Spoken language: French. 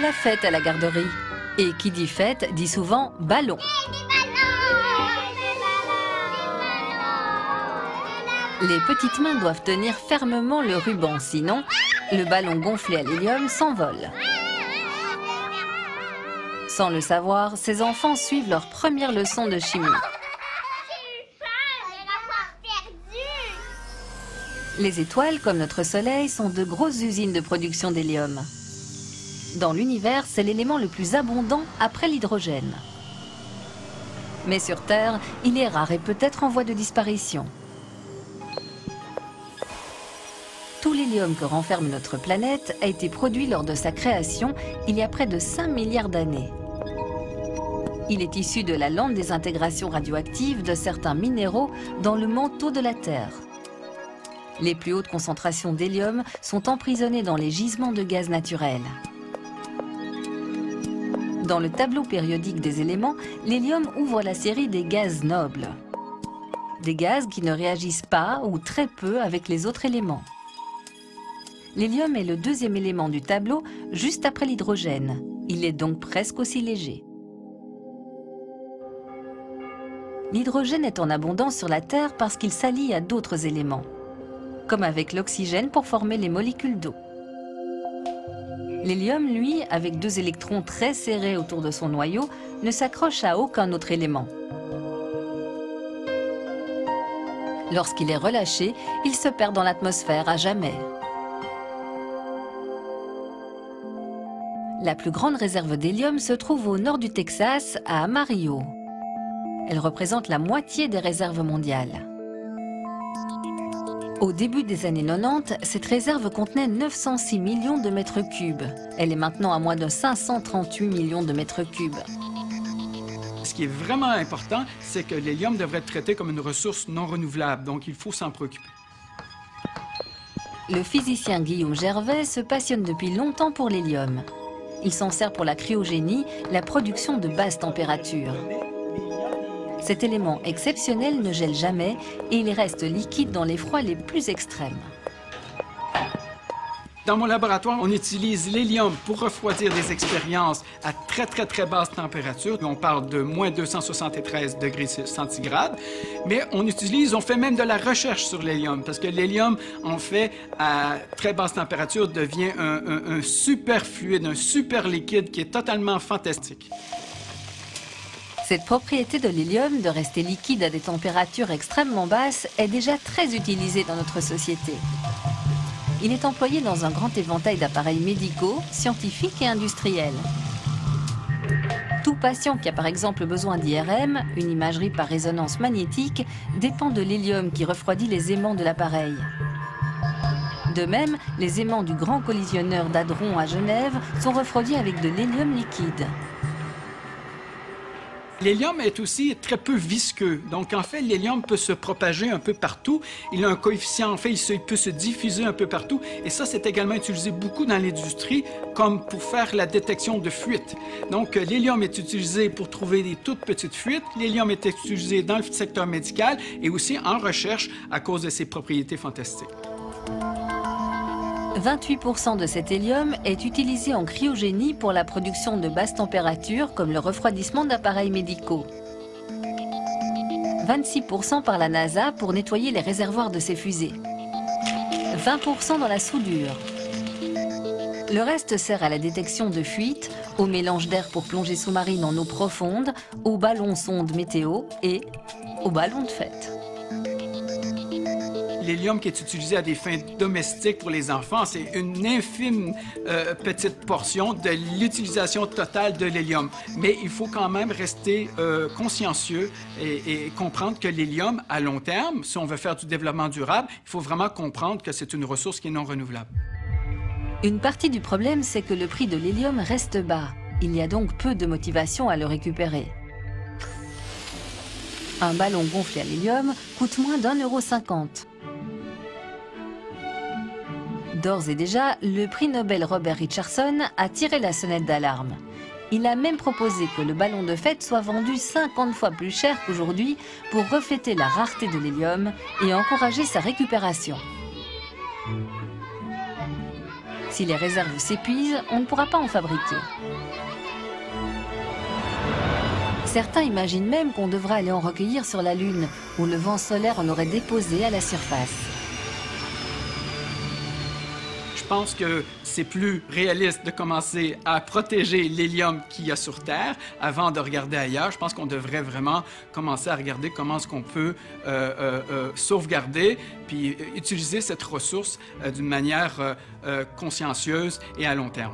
a la fête à la garderie. Et qui dit fête dit souvent ballon. Les petites mains doivent tenir fermement le ruban, sinon le ballon gonflé à l'hélium s'envole. Sans le savoir, ces enfants suivent leur première leçon de chimie. Les étoiles, comme notre Soleil, sont de grosses usines de production d'hélium. Dans l'univers, c'est l'élément le plus abondant après l'hydrogène. Mais sur Terre, il est rare et peut-être en voie de disparition. Tout l'hélium que renferme notre planète a été produit lors de sa création il y a près de 5 milliards d'années. Il est issu de la lente désintégration radioactive de certains minéraux dans le manteau de la Terre. Les plus hautes concentrations d'hélium sont emprisonnées dans les gisements de gaz naturels. Dans le tableau périodique des éléments, l'hélium ouvre la série des gaz nobles. Des gaz qui ne réagissent pas ou très peu avec les autres éléments. L'hélium est le deuxième élément du tableau, juste après l'hydrogène. Il est donc presque aussi léger. L'hydrogène est en abondance sur la Terre parce qu'il s'allie à d'autres éléments, comme avec l'oxygène pour former les molécules d'eau. L'hélium, lui, avec 2 électrons très serrés autour de son noyau, ne s'accroche à aucun autre élément. Lorsqu'il est relâché, il se perd dans l'atmosphère à jamais. La plus grande réserve d'hélium se trouve au nord du Texas, à Amarillo. Elle représente la moitié des réserves mondiales. Au début des années 90, cette réserve contenait 906 millions de mètres cubes. Elle est maintenant à moins de 538 millions de mètres cubes. Ce qui est vraiment important, c'est que l'hélium devrait être traité comme une ressource non renouvelable, donc il faut s'en préoccuper. Le physicien Guillaume Gervais se passionne depuis longtemps pour l'hélium. Il s'en sert pour la cryogénie, la production de basse température. Cet élément exceptionnel ne gèle jamais et il reste liquide dans les froids les plus extrêmes. Dans mon laboratoire, on utilise l'hélium pour refroidir des expériences à très basse température. On parle de moins 273 degrés centigrades. Mais on fait même de la recherche sur l'hélium, parce que l'hélium, en fait, à très basse température, devient un super fluide, un super liquide qui est totalement fantastique. Cette propriété de l'hélium de rester liquide à des températures extrêmement basses est déjà très utilisée dans notre société. Il est employé dans un grand éventail d'appareils médicaux, scientifiques et industriels. Tout patient qui a par exemple besoin d'IRM, une imagerie par résonance magnétique, dépend de l'hélium qui refroidit les aimants de l'appareil. De même, les aimants du grand collisionneur d'Hadron à Genève sont refroidis avec de l'hélium liquide. L'hélium est aussi très peu visqueux. Donc, en fait, l'hélium peut se propager un peu partout. Il a un coefficient, en fait, il peut se diffuser un peu partout. Et ça, c'est également utilisé beaucoup dans l'industrie, comme pour faire la détection de fuites. Donc, l'hélium est utilisé pour trouver des toutes petites fuites. L'hélium est utilisé dans le secteur médical et aussi en recherche à cause de ses propriétés fantastiques. 28% de cet hélium est utilisé en cryogénie pour la production de basses températures comme le refroidissement d'appareils médicaux. 26% par la NASA pour nettoyer les réservoirs de ses fusées. 20% dans la soudure. Le reste sert à la détection de fuites, au mélange d'air pour plongée sous-marine en eau profonde, aux ballons sondes météo et aux ballons de fête. L'hélium qui est utilisé à des fins domestiques pour les enfants, c'est une infime petite portion de l'utilisation totale de l'hélium. Mais il faut quand même rester consciencieux et comprendre que l'hélium, à long terme, si on veut faire du développement durable, il faut vraiment comprendre que c'est une ressource qui est non renouvelable. Une partie du problème, c'est que le prix de l'hélium reste bas. Il y a donc peu de motivation à le récupérer. Un ballon gonflé à l'hélium coûte moins d'1,50 €. D'ores et déjà, le prix Nobel Robert Richardson a tiré la sonnette d'alarme. Il a même proposé que le ballon de fête soit vendu 50 fois plus cher qu'aujourd'hui pour refléter la rareté de l'hélium et encourager sa récupération. Si les réserves s'épuisent, on ne pourra pas en fabriquer. Certains imaginent même qu'on devra aller en recueillir sur la Lune, où le vent solaire en aurait déposé à la surface. Je pense que c'est plus réaliste de commencer à protéger l'hélium qu'il y a sur Terre avant de regarder ailleurs. Je pense qu'on devrait vraiment commencer à regarder comment est-ce qu'on peut sauvegarder puis utiliser cette ressource d'une manière consciencieuse et à long terme.